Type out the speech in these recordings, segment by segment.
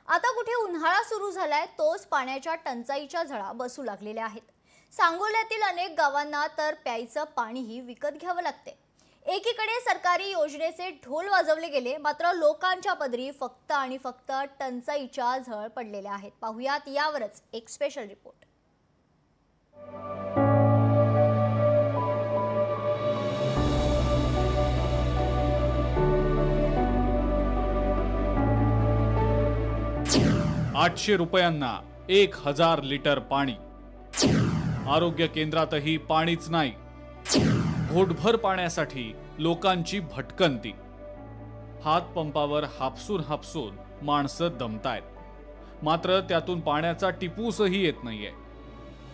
आता कुठे उन्हाळा सुरू झालाय तोच पाण्याच्या टंचाईच्या झळा बसू लागलेल्या आहेत। सांगोल्यातील अनेक गावांना तर प्यायचं पाणीही विकत घ्यावं लागते। एकीकडे सरकारी योजनेचे ढोल वाजवले गेले, मात्र लोकांच्या पदरी फक्त आणि फक्त टंचाईच्या झळ पडलेल्या आहेत। पाहुयात यावरच एक स्पेशल रिपोर्ट। ₹800 1000 लिटर पाणी। आरोग्य केंद्रातही पाणीच नाही। घोटभर पाण्यासाठी लोकांची भटकंती। हातपंपावर हापसून हापसून माणसं दमतायत, मात्र त्यातून पाण्याचा टिपूसही येत नाहीये।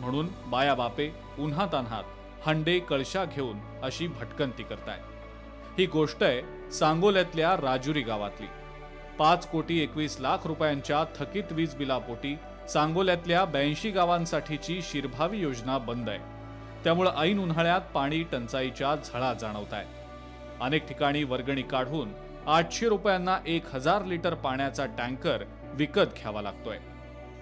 म्हणून बाया बापे उन्हातान्हात हंडे कळशा घेऊन अशी भटकंती करतायत। ही गोष्ट आहे सांगोल्यातल्या राजुरी गावातली। 5 कोटी 21 लाख रुपयांच्या थकीत वीज बिलापोटी सांगोल्यातल्या 82 गावांसाठीची शिरभावी योजना बंद आहे। त्यामुळे ऐन उन्हाळ्यात पाणी टंचाईच्या झळा जाणवतायत। अनेक ठिकाणी वर्गणी काढून ₹800 1000 लिटर पाण्याचा टँकर विकत घ्यावा लागतोय।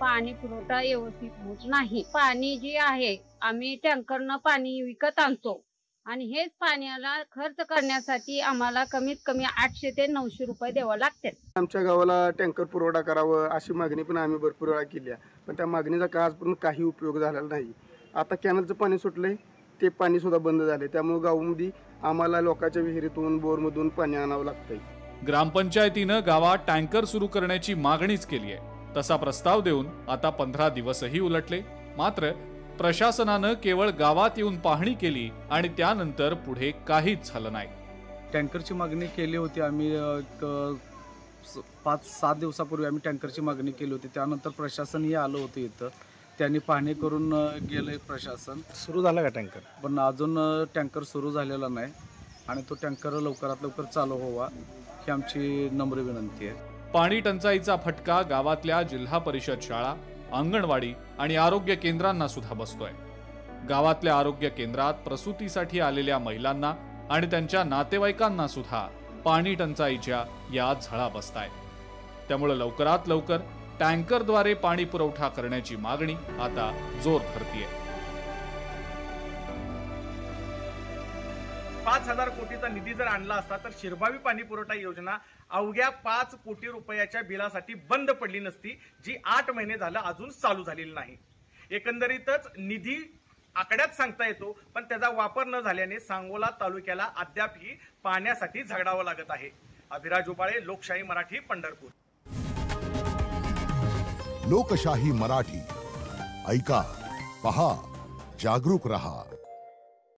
पाणी पुरवठा व्यवस्थित होत नाही। पाणी जे आहे आम्ही टँकरनं पाणी विकत आणतो आणि हेच पाण्याला खर्च करण्यासाठी आम्हाला कमीत कमी 800 ते 900 रुपये द्यावे लागतात। आमच्या गावाला टँकर पुरवठा करावं अशी मागणी पण आम्ही भरपूर वेळा केली आहे, पण त्या मागणीचा काय आजपर्यंत काही उपयोग झालेला नाही। आता कॅनलचं पाणी सुटलंय, ते पाणी सुद्धा बंद झाले, त्यामुळे गावामध्ये आम्हाला लोकांच्या विहिरीतून बोरमधून पाणी आणावं लागतंय। ग्रामपंचायतीनं गावात टँकर सुरू करण्याची मागणीच केली आहे। तसा प्रस्ताव देऊन आता 15 दिवसही उलटले, मात्र प्रशासनानं केवळ गावात येऊन पाहणी केली आणि त्यानंतर पुढे काहीच झालं नाही। टँकरची मागणी केली होती आम्ही 5-7 दिवसापूर्वी आम्ही टँकरची मागणी केली होती। त्यानंतर प्रशासनही आलं होतं इथं, त्यांनी पाहणी करून गेले। प्रशासन सुरू झाला का टँकर? पण अजून टँकर सुरू झालेला नाही आणि तो टँकर लवकरात लवकर चालू व्हावा ही आमची नम्र विनंती आहे। पाणी टंचाईचा फटका गावातल्या जिल्हा परिषद शाळा, अंगणवाडी आणि आरोग्य केंद्रांना सुद्धा बसतोय। गावातल्या आरोग्य केंद्रात प्रसूतीसाठी आलेल्या महिलांना आणि त्यांच्या नातेवाईकांना सुद्धा पाणी टंचाईच्या या झळा बसतायत। त्यामुळे लवकरात लवकर टँकरद्वारे पाणी पुरवठा करण्याची मागणी आता जोर धरतीये। 5000 कोटीचा निधी जर आणला असता तर शिरभावी पाणी पुरवठा योजना अवघ्या 5 कोटी रुपयाच्या बिलासाठी बंद पडली नसती, जी 8 महिने झालं अजून चालू झालेली नाही। एकंदरीतच निधी आकड्यात सांगता येतो, पण त्याचा वापर न झाल्याने सांगोला तालुक्याला अद्यापही पाण्यासाठी झगडावं लागत आहे। अभिराज उबाळे, लोकशाही मराठी, पंढरपूर। लोकशाही मराठी, ऐका, पहा, जागरूक रहा।